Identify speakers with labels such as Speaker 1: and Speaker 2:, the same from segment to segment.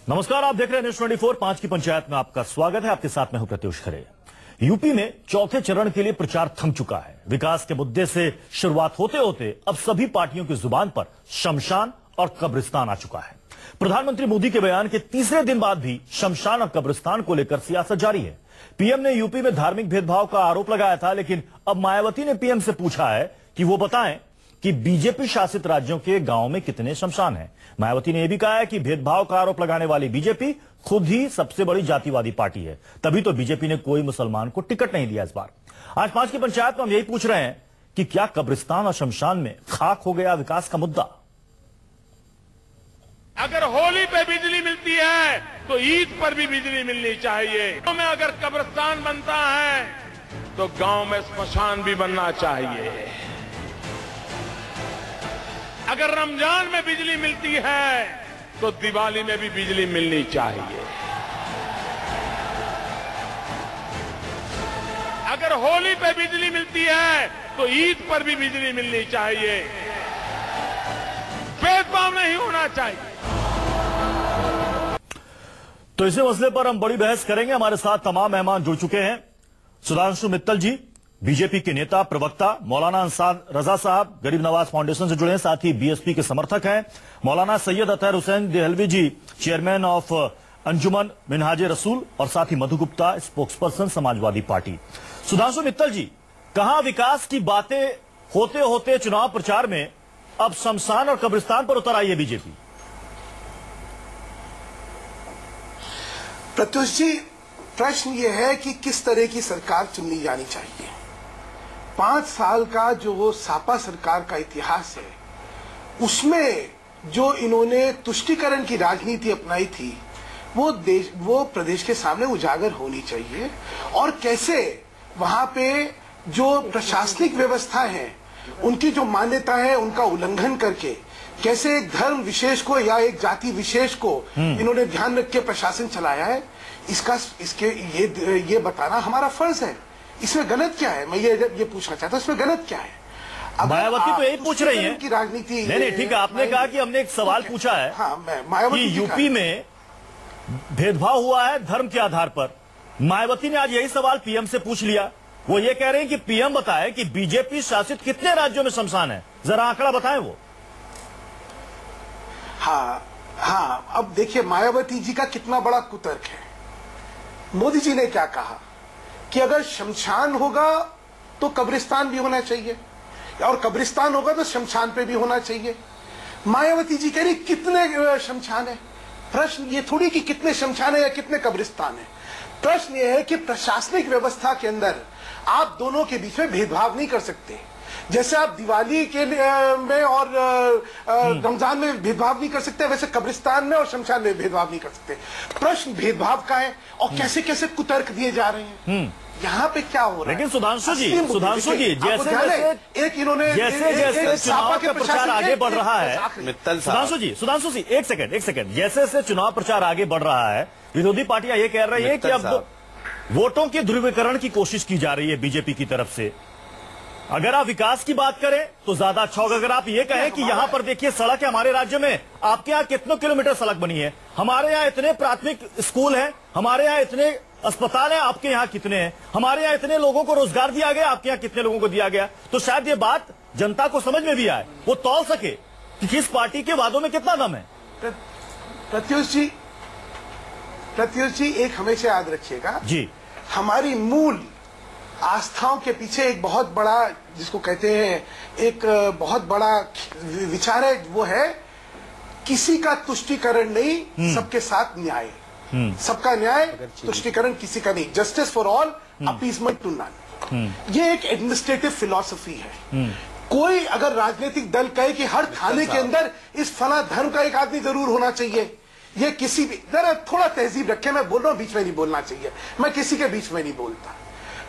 Speaker 1: नमस्कार, आप देख रहे हैं न्यूज 24 5 की पंचायत में आपका स्वागत है। आपके साथ मैं हूं प्रत्युष खरे। यूपी में चौथे चरण के लिए प्रचार थम चुका है। विकास के मुद्दे से शुरुआत होते होते अब सभी पार्टियों की जुबान पर शमशान और कब्रिस्तान आ चुका है। प्रधानमंत्री मोदी के बयान के तीसरे दिन बाद भी शमशान और कब्रिस्तान को लेकर सियासत जारी है। पीएम ने यूपी में धार्मिक भेदभाव का आरोप लगाया था, लेकिन अब मायावती ने पीएम से पूछा है कि वो बताएं कि बीजेपी शासित राज्यों के गांव में कितने शमशान हैं। मायावती ने यह भी कहा है कि भेदभाव का आरोप लगाने वाली बीजेपी खुद ही सबसे बड़ी जातिवादी पार्टी है, तभी तो बीजेपी ने कोई मुसलमान को टिकट नहीं दिया इस बार। आज 5 की पंचायत में हम यही पूछ रहे हैं कि क्या कब्रिस्तान और शमशान में खाक हो गया विकास का मुद्दा।
Speaker 2: अगर होली पे बिजली मिलती है तो ईद पर भी बिजली मिलनी चाहिए। गांव में अगर कब्रिस्तान बनता है तो गांव में स्मशान भी बनना चाहिए। अगर रमजान में बिजली मिलती है तो दिवाली में भी बिजली मिलनी चाहिए। अगर होली पे बिजली मिलती है तो ईद पर भी बिजली मिलनी चाहिए। भेदभाव नहीं होना चाहिए।
Speaker 1: तो इसी मसले पर हम बड़ी बहस करेंगे। हमारे साथ तमाम मेहमान जुड़ चुके हैं। सुधांशु मित्तल जी, बीजेपी के नेता प्रवक्ता, मौलाना अंसार रजा साहब गरीब नवाज फाउंडेशन से जुड़े हैं, साथ ही बीएसपी के समर्थक हैं। मौलाना सैयद अतहर हुसैन देहलवी जी, चेयरमैन ऑफ अंजुमन मिनहाजे रसूल, और साथ ही मधु गुप्ता, स्पोक्सपर्सन समाजवादी पार्टी। सुधांशु मित्तल जी, कहां विकास की बातें होते होते चुनाव प्रचार में अब शमशान और कब्रिस्तान पर उतर आई है बीजेपी।
Speaker 3: प्रत्युष जी, प्रश्न यह है कि किस तरह की सरकार चुननी जानी चाहिए। 5 साल का जो वो सापा सरकार का इतिहास है, उसमें जो इन्होंने तुष्टीकरण की राजनीति अपनाई थी वो प्रदेश के सामने उजागर होनी चाहिए। और कैसे वहां पे जो प्रशासनिक व्यवस्था है, उनकी जो मान्यता है, उनका उल्लंघन करके कैसे एक धर्म विशेष को या एक जाति विशेष को इन्होंने ध्यान रख के प्रशासन चलाया है, इसके ये बताना हमारा फर्ज है। इसमें गलत क्या है, मैं ये पूछना चाहता हूं, इसमें गलत क्या है।
Speaker 1: मायावती तो यही पूछ रही है
Speaker 3: कि राजनीति
Speaker 1: नहीं, ठीक है। आपने कहा कि हमने एक सवाल पूछा है।
Speaker 3: हाँ, मायावती
Speaker 1: कि यूपी में भेदभाव हुआ है धर्म के आधार पर। मायावती ने आज यही सवाल पीएम से पूछ लिया। वो ये कह रहे हैं कि पीएम बताए कि बीजेपी शासित कितने राज्यों में शमशान है, जरा आंकड़ा बताएं वो।
Speaker 3: हाँ, अब देखिए मायावती जी का कितना बड़ा कुतर्क है। मोदी जी ने क्या कहा कि अगर शमशान होगा तो कब्रिस्तान भी होना चाहिए, और कब्रिस्तान होगा तो शमशान पे भी होना चाहिए। मायावती जी कह रही कितने शमशान है। प्रश्न ये थोड़ी कि कितने शमशान है या कितने कब्रिस्तान है। प्रश्न ये है कि प्रशासनिक व्यवस्था के अंदर आप दोनों के बीच में भेदभाव नहीं कर सकते। जैसे आप दिवाली के में और रमजान में भेदभाव नहीं कर सकते, वैसे कब्रिस्तान में और शमशान में भेदभाव नहीं कर सकते। प्रश्न भेदभाव का है और कैसे कैसे कुतर्क दिए जा रहे हैं। यहाँ पे क्या हो रहा है।
Speaker 1: लेकिन सुधांशु जी जैसे
Speaker 3: एक इन्होंने
Speaker 1: जैसे चुनाव का प्रचार आगे बढ़ रहा है, सुधांशु जी एक सेकंड, जैसे चुनाव प्रचार आगे बढ़ रहा है, विरोधी पार्टियां ये कह रही है कि अब वोटों के ध्रुवीकरण की कोशिश की जा रही है बीजेपी की तरफ से। अगर आप विकास की बात करें तो ज्यादा अच्छा होगा। अगर आप ये कहें कि यहाँ पर देखिए सड़क है हमारे राज्य में, आपके यहाँ कितने किलोमीटर सड़क बनी है, हमारे यहाँ इतने प्राथमिक स्कूल हैं, हमारे यहाँ इतने अस्पताल हैं, आपके यहाँ कितने हैं, हमारे यहाँ इतने लोगों को रोजगार दिया गया, आपके यहाँ कितने लोगों को दिया गया, तो शायद ये बात जनता को समझ में भी आए, वो तौल सके कि किस पार्टी के वादों में कितना दम है।
Speaker 3: प्रत्युष जी एक हमेशा याद रखिएगा
Speaker 1: जी,
Speaker 3: हमारी मूल आस्थाओं के पीछे एक बहुत बड़ा, जिसको कहते हैं एक बहुत बड़ा विचार है, वो है किसी का तुष्टीकरण नहीं, सबके साथ न्याय। सबका न्याय, तुष्टीकरण किसी का नहीं। Justice for all, appeasement to none. ये एक एडमिनिस्ट्रेटिव फिलॉसफी है। कोई अगर राजनीतिक दल कहे कि हर थाने के अंदर इस फला धर्म का एक आदमी जरूर होना चाहिए, ये किसी भी जरा थोड़ा तहजीब रखे, मैं बोल रहा हूं बीच में नहीं बोलना चाहिए, मैं किसी के बीच में नहीं बोलता।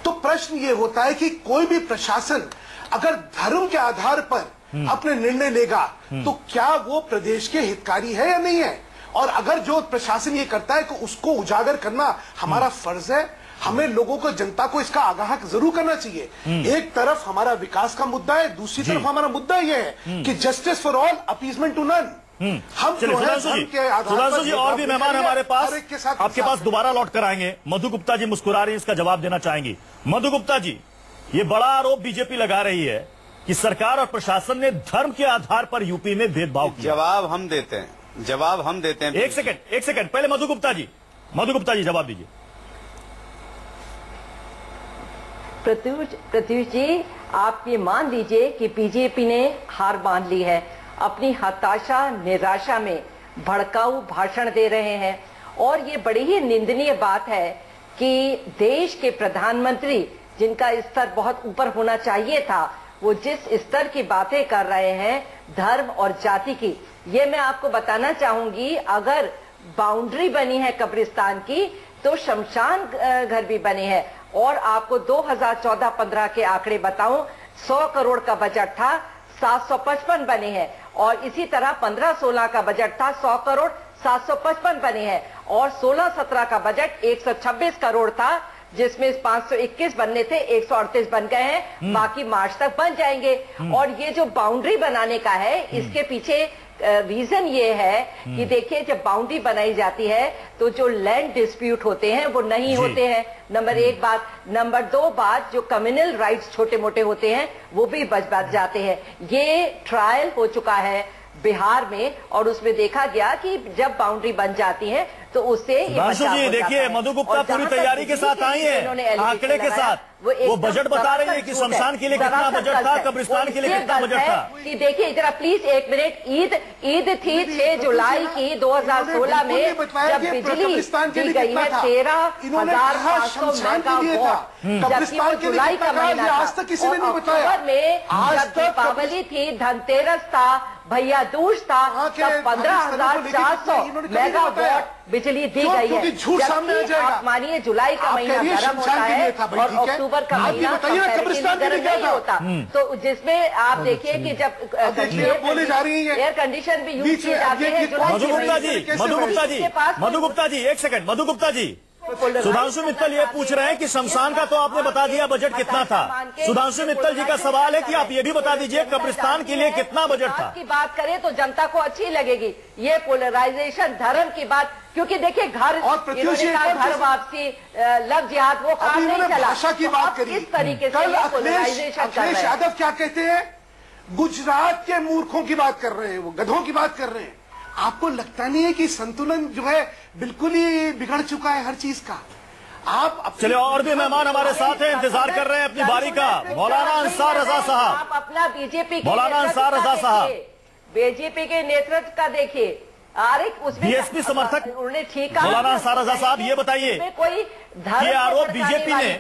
Speaker 3: तो प्रश्न ये होता है कि कोई भी प्रशासन अगर धर्म के आधार पर अपने निर्णय लेगा तो क्या वो प्रदेश के हितकारी है या नहीं है। और अगर जो प्रशासन ये करता है तो उसको उजागर करना हमारा फर्ज है। हमें लोगों को, जनता को इसका आगाह जरूर करना चाहिए। एक तरफ हमारा विकास का मुद्दा है, दूसरी तरफ हमारा मुद्दा यह है कि justice for all, appeasement to none. हम
Speaker 1: चलिए सुधांशु जी और भी मेहमान हमारे पास आपके पास दोबारा लौट कर आएंगे। मधु गुप्ता जी मुस्कुरा रही है, इसका जवाब देना चाहेंगी। मधु गुप्ता जी, ये बड़ा आरोप बीजेपी लगा रही है कि सरकार और प्रशासन ने धर्म के आधार पर यूपी में भेदभाव किया।
Speaker 4: जवाब हम देते हैं।
Speaker 1: एक सेकंड पहले मधु गुप्ता जी जवाब दीजिए।
Speaker 5: प्रत्युष जी, आप ये मान लीजिए कि बीजेपी ने हार मान ली है, अपनी हताशा निराशा में भड़काऊ भाषण दे रहे हैं। और ये बड़ी ही निंदनीय बात है कि देश के प्रधानमंत्री, जिनका स्तर बहुत ऊपर होना चाहिए था, वो जिस स्तर की बातें कर रहे हैं धर्म और जाति की। ये मैं आपको बताना चाहूंगी, अगर बाउंड्री बनी है कब्रिस्तान की तो शमशान घर भी बने हैं। और आपको 2014-15 के आंकड़े बताऊं, 100 करोड़ का बजट था, 755 बने हैं। और इसी तरह 15-16 का बजट था, 100 करोड़ 755 बने हैं। और 16-17 का बजट 126 करोड़ था, जिसमें 521 बनने थे, 138 बन गए हैं, बाकी मार्च तक बन जाएंगे। और ये जो बाउंड्री बनाने का है, इसके पीछे रीजन ये है कि देखिए, जब बाउंड्री बनाई जाती है तो जो लैंड डिस्प्यूट होते हैं वो नहीं होते हैं, नंबर 1 बात। नंबर 2 बात, जो कम्युनल राइट्स छोटे मोटे होते हैं वो भी बच जाते हैं। ये ट्रायल हो चुका है बिहार में, और उसमें देखा गया कि जब बाउंड्री बन जाती है तो उससे
Speaker 1: जी देखिए, मधु गुप्ता पूरी तैयारी के साथ आई है, आंकड़े के साथ वो बजट बता रही है कि शमशान के लिए कितना बजट था, कब्रिस्तान के लिए कितना बजट था।
Speaker 5: कि देखिए जरा प्लीज एक मिनट, ईद थी 6 जुलाई की 2016 में, जब बिजली दी गई है 13,500 मेगावाट, जबकि वो जुलाई का महीना था। अक्टूबर में जब दीपावली थी, धनतेरस था, भैया दूज था, तब 15,400 मेगावाट बिजली दी गई है।
Speaker 3: झूठ सामने आ जाएगा।
Speaker 5: आप मानिए जुलाई का महीना गर्म होता है और अक्टूबर का महीना गर्म नहीं होता। तो जिसमें आप देखिए कि जब
Speaker 3: बोले जा रही है,
Speaker 5: एयर कंडीशन भी यूज की जाती है।
Speaker 1: मधु गुप्ता जी एक सेकंड। मधु गुप्ता जी, सुधांशु मित्तल ये पूछ रहे हैं कि शमशान का तो आपने बता दिया बजट कितना था। सुधांशु मित्तल जी का सवाल है कि आप ये भी बता दीजिए कब्रिस्तान के लिए कितना बजट था।
Speaker 5: की बात करें तो जनता को अच्छी लगेगी ये पोलराइजेशन, धर्म की बात, क्योंकि देखिए घर वापसी, लव जिहाद, वो काम नहीं चला।
Speaker 3: भाषा की बात करिए।
Speaker 5: इस तरीके से
Speaker 3: अखिलेश यादव क्या कहते हैं, गुजरात के मूर्खों की बात कर रहे हैं, वो गधों की बात कर रहे हैं। आपको लगता नहीं है कि संतुलन जो है बिल्कुल ही बिगड़ चुका है हर चीज का? आप
Speaker 1: चलिए, और भी मेहमान हमारे साथ हैं, इंतजार कर रहे हैं अपनी बारी का। मौलाना अंसार रजा साहब,
Speaker 5: आप अपना बीजेपी
Speaker 1: मौलाना अंसार रजा साहब,
Speaker 5: बीजेपी के नेतृत्व का देखिए।
Speaker 1: बीएसपी समर्थक
Speaker 5: उन्होंने ठीक कहा।
Speaker 1: मौलाना अंसार रजा साहब, ये बताइए,
Speaker 5: कोई
Speaker 1: ये आरोप बीजेपी ने,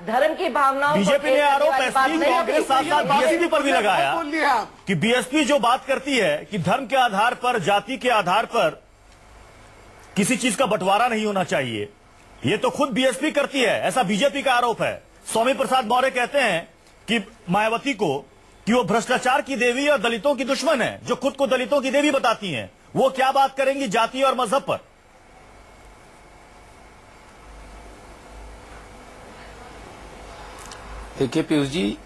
Speaker 5: धर्म की भावनाओं,
Speaker 1: बीजेपी ने आरोप एसपी कांग्रेस साथ साथ बीएसपी पर भी लगाया कि बीएसपी जो बात करती है कि धर्म के आधार पर, जाति के आधार पर किसी चीज का बंटवारा नहीं होना चाहिए, ये तो खुद बीएसपी करती है, ऐसा बीजेपी का आरोप है। स्वामी प्रसाद मौर्य कहते हैं कि मायावती को कि वो भ्रष्टाचार की देवी और दलितों की दुश्मन है, जो खुद को दलितों की देवी बताती हैं। वो क्या बात करेंगी जाति और मजहब पर?
Speaker 4: देखिए पीयूष जी,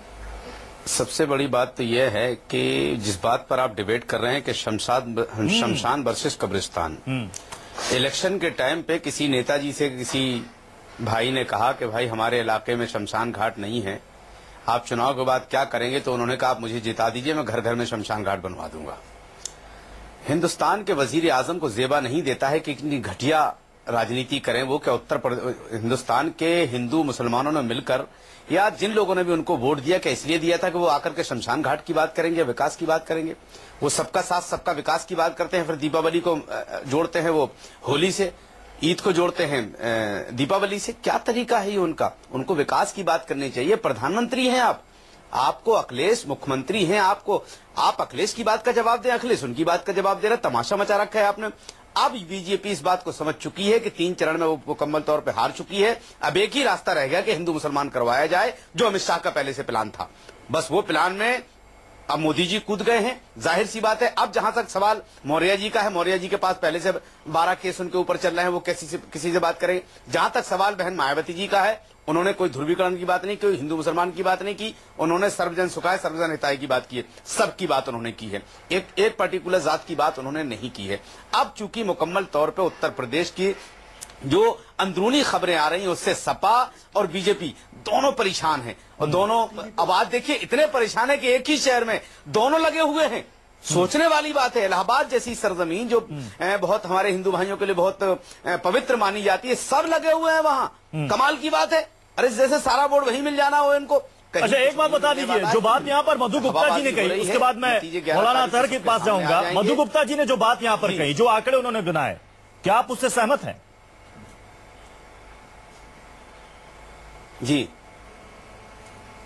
Speaker 4: सबसे बड़ी बात तो यह है कि जिस बात पर आप डिबेट कर रहे हैं कि शमशान वर्सेस कब्रिस्तान, इलेक्शन के टाइम पे किसी नेताजी से किसी भाई ने कहा कि भाई हमारे इलाके में शमशान घाट नहीं है, आप चुनाव के बाद क्या करेंगे? तो उन्होंने कहा आप मुझे जिता दीजिए, मैं घर घर में शमशान घाट बनवा दूंगा। हिंदुस्तान के वजीर आजम को जेबा नहीं देता है कि इतनी घटिया राजनीति करें वो, क्या हिंदुस्तान के हिंदू मुसलमानों ने मिलकर, या जिन लोगों ने भी उनको वोट दिया, क्या इसलिए दिया था कि वो आकर के शमशान घाट की बात करेंगे, विकास की बात करेंगे? वो सबका साथ सबका विकास की बात करते हैं, फिर दीपावली को जोड़ते हैं वो होली से, ईद को जोड़ते हैं दीपावली से। क्या तरीका है ये उनका? उनको विकास की बात करनी चाहिए। प्रधानमंत्री हैं आप, आपको अखिलेश मुख्यमंत्री हैं, आपको आप अखिलेश की बात का जवाब दें, अखिलेश उनकी बात का जवाब दे रहे, तमाशा मचा रखा है आपने। अब बीजेपी इस बात को समझ चुकी है कि 3 चरण में वो मुकम्मल तौर पे हार चुकी है। अब एक ही रास्ता रह गया कि हिंदू मुसलमान करवाया जाए, जो अमित शाह का पहले से प्लान था। बस वो प्लान में अब मोदी जी कूद गए हैं, जाहिर सी बात है। अब जहां तक सवाल मौर्य जी का है, मौर्य जी के पास पहले से 12 केस उनके ऊपर चल रहे हैं, वो किसी से बात करेंगे। जहां तक सवाल बहन मायावती जी का है, उन्होंने कोई ध्रुवीकरण की बात नहीं की, हिंदू मुसलमान की बात नहीं की, उन्होंने सर्वजन सुखाय सर्वजन हिताय की बात की है, सबकी बात उन्होंने की है, एक पर्टिकुलर जात की बात उन्होंने नहीं की है। अब चूंकि मुकम्मल तौर पर उत्तर प्रदेश की जो अंदरूनी खबरें आ रही हैं उससे सपा और बीजेपी दोनों परेशान हैं, और दोनों अब आज देखिए इतने परेशान है कि एक ही शहर में दोनों लगे हुए हैं। सोचने वाली बात है, इलाहाबाद जैसी सरजमीन जो बहुत हमारे हिंदू भाइयों के लिए बहुत पवित्र मानी जाती है, सब लगे हुए हैं वहां। कमाल की बात है। अरे जैसे सारा वोट वही मिल जाना हो इनको।
Speaker 1: अच्छा, एक बात बता दीजिए, जो बात यहाँ पर मधु गुप्ता जी ने कही, उसके बाद मैं मौलाना अतहर के पास जाऊंगा। मधु गुप्ता जी ने जो बात यहाँ पर कही, जो आंकड़े उन्होंने गिनाए, क्या आप उससे सहमत हैं?
Speaker 4: जी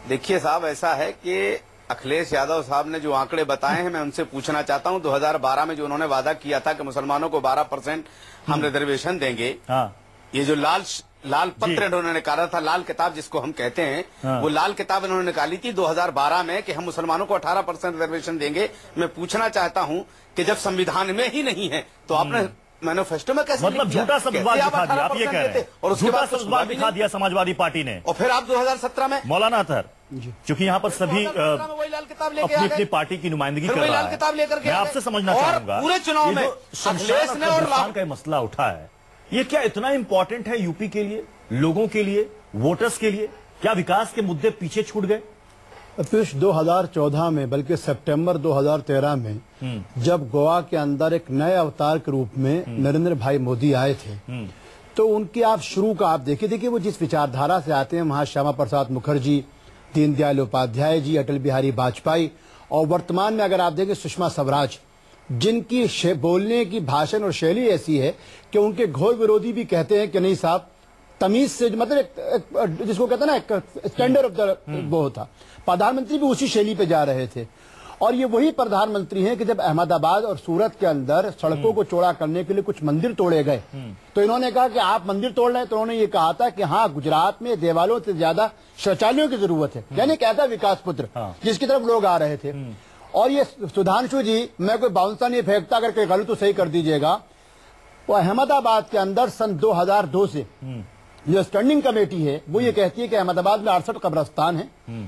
Speaker 4: देखिए साहब, ऐसा है कि अखिलेश यादव साहब ने जो आंकड़े बताए हैं, मैं उनसे पूछना चाहता हूं 2012 में जो उन्होंने वादा किया था कि मुसलमानों को 12% हम रिजर्वेशन देंगे।
Speaker 1: हाँ।
Speaker 4: ये जो लाल पत्र उन्होंने निकाला था, लाल किताब जिसको हम कहते हैं,
Speaker 1: हाँ।
Speaker 4: वो लाल किताब उन्होंने निकाली थी 2012 में कि हम मुसलमानों को 18% रिजर्वेशन देंगे। मैं पूछना चाहता हूं कि जब संविधान में ही नहीं है तो आपने मैनिफेस्टो में कैसे,
Speaker 1: मतलब झूठा संवाद दिखा दिया, आप ये कह रहे हैं, और उसके बाद संवाद दिखा दिया समाजवादी पार्टी ने।
Speaker 4: और फिर आप 2017 में
Speaker 1: मौलाना अतहर, क्योंकि यहाँ पर सभी अपनी अपनी पार्टी की नुमाइंदगी कर रहा है, मैं आपसे समझना चाहूंगा,
Speaker 4: पूरे चुनाव में अखिलेश ने और
Speaker 1: का मसला उठा है, ये क्या इतना इंपॉर्टेंट है यूपी के लिए, लोगों के लिए, वोटर्स के लिए? क्या विकास के मुद्दे पीछे छूट गए?
Speaker 6: पीयूष, 2014 में, बल्कि सितंबर 2013 में जब गोवा के अंदर एक नए अवतार के रूप में नरेंद्र भाई मोदी आए थे, तो उनकी आप शुरू का आप देखिए वो जिस विचारधारा से आते हैं, वहां श्यामा प्रसाद मुखर्जी, दीनदयाल उपाध्याय जी, अटल बिहारी वाजपेयी, और वर्तमान में अगर आप देखें सुषमा स्वराज, जिनकी बोलने की भाषण और शैली ऐसी है कि उनके घोर विरोधी भी कहते हैं कि नहीं साहब, तमीज से, मतलब जिसको कहते हैं ना, एक स्टैंडर्ड ऑफ द वो होता। प्रधानमंत्री भी उसी शैली पे जा रहे थे, और ये वही प्रधानमंत्री हैं कि जब अहमदाबाद और सूरत के अंदर सड़कों को चौड़ा करने के लिए कुछ मंदिर तोड़े गए, तो इन्होंने कहा कि आप मंदिर तोड़ रहे हैं, तो उन्होंने ये कहा था कि हाँ, गुजरात में देवालों से ज्यादा शौचालयों की जरूरत है, यानी कैसा विकास पुत्र, जिसकी तरफ लोग आ रहे थे। और ये सुधांशु जी, मैं कोई बाउंसा नहीं फेंकता, अगर कोई गलत तो सही कर दीजिएगा, वो अहमदाबाद के अंदर सन 2002 से जो स्टैंडिंग कमेटी है वो ये कहती है कि अहमदाबाद में 68 कब्रिस्तान है,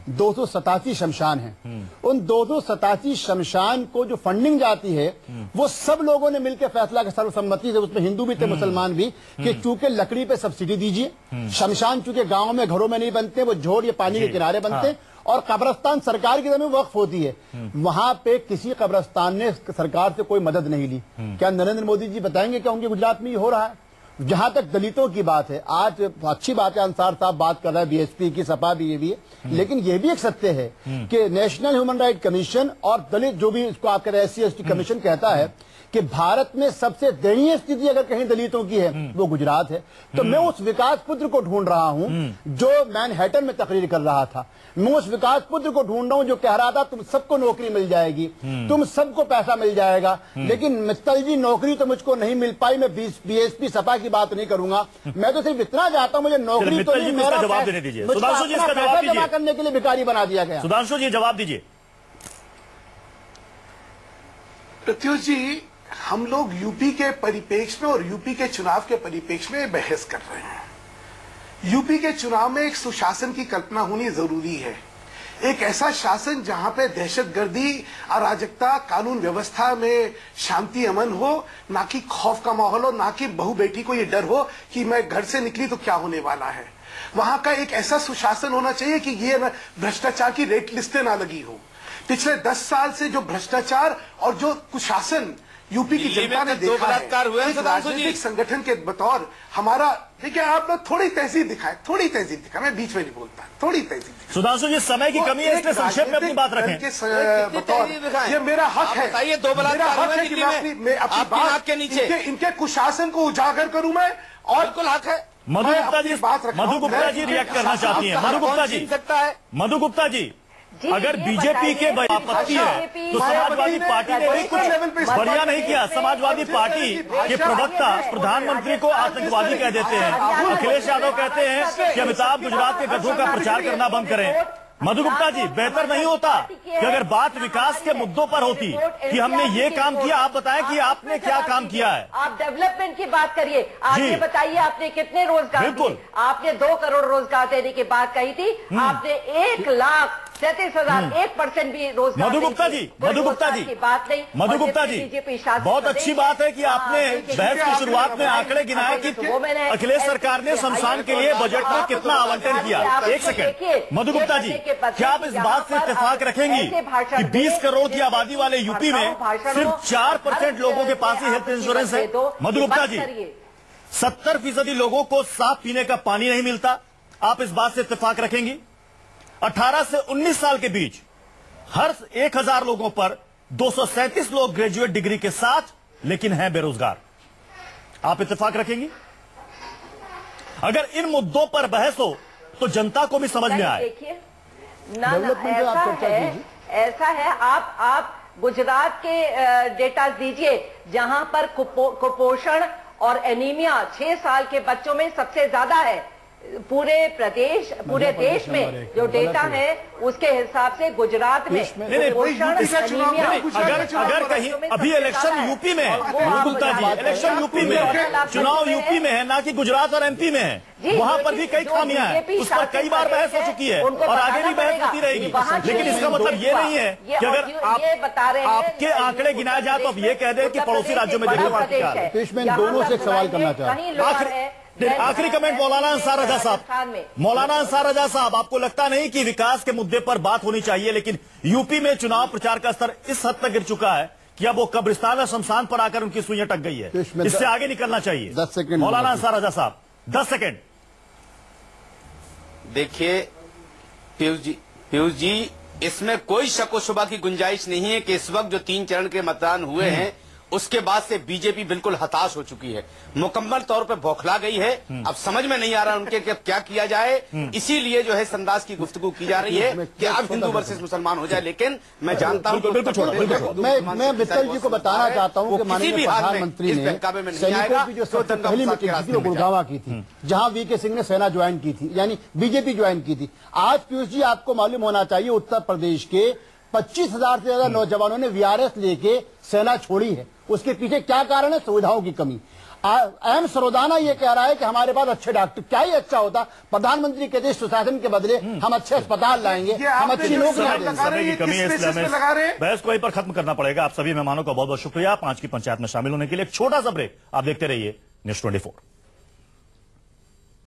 Speaker 6: 287 शमशान है। उन 287 शमशान को जो फंडिंग जाती है वो सब लोगों ने मिलकर फैसला कर सर्वसम्मति से, उसमें हिंदू भी थे मुसलमान भी, कि चूंकि लकड़ी पे सब्सिडी दीजिए, शमशान चूंकि गाँव में घरों में नहीं बनते, वो झोड़ या पानी के किनारे बनते हैं, और कब्रिस्तान सरकार की जमीन वक्फ होती है, वहां पे किसी कब्रिस्तान ने सरकार से कोई मदद नहीं ली। क्या नरेंद्र मोदी जी बताएंगे क्या उनके गुजरात में ये हो रहा है? जहां तक दलितों की बात है, आज अच्छी बात है, अंसार साहब बात कर रहा है बीएसपी की, सपा भी, ये भी है, लेकिन ये भी एक सत्य है कि नेशनल ह्यूमन राइट कमीशन और दलित, जो भी इसको आप कह रहे हैं SC/ST कमीशन, कहता है कि भारत में सबसे दयनीय स्थिति अगर कहीं दलितों की है वो गुजरात है। तो मैं उस विकास पुत्र को ढूंढ रहा हूं जो मैनहट्टन में तकरीर कर रहा था, मैं उस विकास पुत्र को ढूंढ रहा हूं जो कह रहा था तुम सबको नौकरी मिल जाएगी, तुम सबको पैसा मिल जाएगा, लेकिन मित्तल जी नौकरी तो मुझको नहीं मिल पाई। मैं बीएसपी सपा की बात नहीं करूंगा, मैं तो सिर्फ इतना चाहता हूं मुझे नौकरी तो नहीं, मेरा
Speaker 1: जवाब देने दीजिए,
Speaker 6: पैसा जमा करने के लिए भिखारी बना दिया गया।
Speaker 1: सुधांशु जी जवाब दीजिए।
Speaker 3: प्रत्युष जी, हम लोग यूपी के परिप्रेक्ष्य में और यूपी के चुनाव के परिप्रेक्ष्य में बहस कर रहे हैं। यूपी के चुनाव में एक सुशासन की कल्पना होनी जरूरी है, एक ऐसा शासन जहां पे दहशतगर्दी, अराजकता, कानून व्यवस्था में शांति अमन हो, ना कि खौफ का माहौल हो, ना कि बहू बेटी को ये डर हो कि मैं घर से निकली तो क्या होने वाला है। वहां का एक ऐसा सुशासन होना चाहिए कि ये भ्रष्टाचार की रेट लिस्टें ना लगी हो। पिछले 10 साल से जो भ्रष्टाचार और जो कुशासन यूपी की जनता ने देखा है, एक राजनीतिक संगठन के बतौर हमारा, देखिए आप लोग थोड़ी तहजीब दिखाए, थोड़ी तहजीब दिखाए, मैं बीच में नहीं बोलता, थोड़ी तहजीब दिखाए।
Speaker 1: सुधांशु जी, समय की कमी है, इसलिए संक्षेप में अपनी बात रखें।
Speaker 3: बतौर ये मेरा हक है, मेरा हक है कि मैं अपनी बात के नीचे इनके कुशासन को उजागर करूं मैं, और बिल्कुल हक है।
Speaker 1: मधु गुप्ता जी रिएक्ट करना चाहती है। मधु गुप्ता जी, अगर बीजेपी के आपत्ति है तो समाजवादी पार्टी ने भी कुछ बढ़िया नहीं किया। समाजवादी पार्टी के प्रवक्ता प्रधानमंत्री को आतंकवादी कह देते हैं। अखिलेश यादव कहते हैं कि अमिताभ गुजरात के गधों का प्रचार करना बंद करें। मधु गुप्ता जी, बेहतर नहीं होता कि अगर बात विकास के मुद्दों पर होती कि हमने ये काम किया, आप बताएं कि आपने क्या काम किया है।
Speaker 5: आप डेवलपमेंट की बात करिए, आप ये बताइए आपने कितने रोजगार दिए? आपने 2 करोड़ रोजगार देने की बात कही थी, आपने 1,37,000 1% भी रोजगार।
Speaker 1: मधु गुप्ता जी, मधु गुप्ता जी
Speaker 5: की बात नहीं।
Speaker 1: मधु गुप्ता जी, बहुत अच्छी बात है कि आपने बहस की शुरुआत में आंकड़े गिनाए कि अखिलेश सरकार ने शमशान के लिए बजट में कितना आवंटन किया। एक सेकंड मधु गुप्ता जी, क्या आप इस बात से इत्तेफाक रखेंगी कि 20 करोड़ की आबादी वाले यूपी में सिर्फ 4% लोगों के पास ही हेल्थ इंश्योरेंस है? मधु गुप्ता जी, 70% लोगों को साफ पीने का पानी नहीं मिलता, आप इस बात से इत्तेफाक रखेंगी? 18 से 19 साल के बीच हर 1000 लोगों पर 237 लोग ग्रेजुएट डिग्री के साथ लेकिन हैं बेरोजगार। आप इत्तेफाक रखेंगी? अगर इन मुद्दों पर बहस हो तो जनता को भी समझ में आए।
Speaker 5: देखिए ना, ऐसा है आप गुजरात के डेटा दीजिए जहां पर कुपोषण और एनीमिया 6 साल के बच्चों में सबसे ज्यादा है। पूरे देश में जो डेटा है उसके हिसाब से गुजरात में
Speaker 1: अगर कहीं अभी इलेक्शन यूपी में है, गुप्ता जी, इलेक्शन यूपी में है, चुनाव यूपी में है, ना कि गुजरात और एमपी में है, वहां पर भी कई खामियां हैं, उस पर कई बार बहस हो चुकी है और आगे भी बहस होती रहेगी। लेकिन इसका मतलब ये नहीं है कि अगर आपके आंकड़े गिनाए जाए तो आप ये कह दें कि पड़ोसी राज्यों में देखिए।
Speaker 6: दोनों से एक सवाल करना चाहता हूं,
Speaker 1: आखिरी कमेंट मौलाना अंसार रजा साहब। मौलाना अंसार रजा साहब, आपको लगता नहीं कि विकास के मुद्दे पर बात होनी चाहिए, लेकिन यूपी में चुनाव प्रचार का स्तर इस हद तक गिर चुका है कि अब वो कब्रिस्तान और शमशान पर आकर उनकी सुइयां टक गई है, इससे आगे निकलना चाहिए।
Speaker 6: 10 सेकंड
Speaker 1: मौलाना अंसार रजा साहब, 10 सेकंड।
Speaker 4: देखिए पीयूष जी, इसमें कोई शक व शुबा की गुंजाइश नहीं है कि इस वक्त जो 3 चरण के मतदान हुए हैं उसके बाद से बीजेपी बिल्कुल हताश हो चुकी है, मुकम्मल तौर पे बौखला गई है। अब समझ में नहीं आ रहा उनके क्या किया जाए, इसीलिए जो है संदास की गुफ्तगू की जा रही है कि अब हिंदू वर्सेस मुसलमान हो जाए। लेकिन मैं जानता हूं
Speaker 6: मैं मित्तल जी को बताना चाहता हूं कि माननीय प्रधानमंत्री ने सैनिकों की जो सबसे पहली मीटिंग थी वो गुड़गांव की थी, जहां वीके सिंह ने सेना ज्वाइन की थी, यानी बीजेपी ज्वाइन की थी। आज पीयूष जी आपको मालूम होना चाहिए उत्तर प्रदेश के 25,000 से ज्यादा नौजवानों ने वीआरएस लेके सेना छोड़ी है। उसके पीछे क्या कारण है? सुविधाओं की कमी। एम सरोदाना ये कह रहा है कि हमारे पास अच्छे डॉक्टर, क्या ही अच्छा होता, प्रधानमंत्री के देश सुशासन के बदले हम अच्छे अस्पताल लाएंगे, हम अच्छी नौकरियां देंगे।
Speaker 1: समय की कमी है, इसलिए बहस को वहीं पर खत्म करना पड़ेगा। आप सभी मेहमानों का बहुत बहुत शुक्रिया 5 की पंचायत में शामिल होने के लिए। एक छोटा सा ब्रेक, आप देखते रहिए न्यूज़ 24।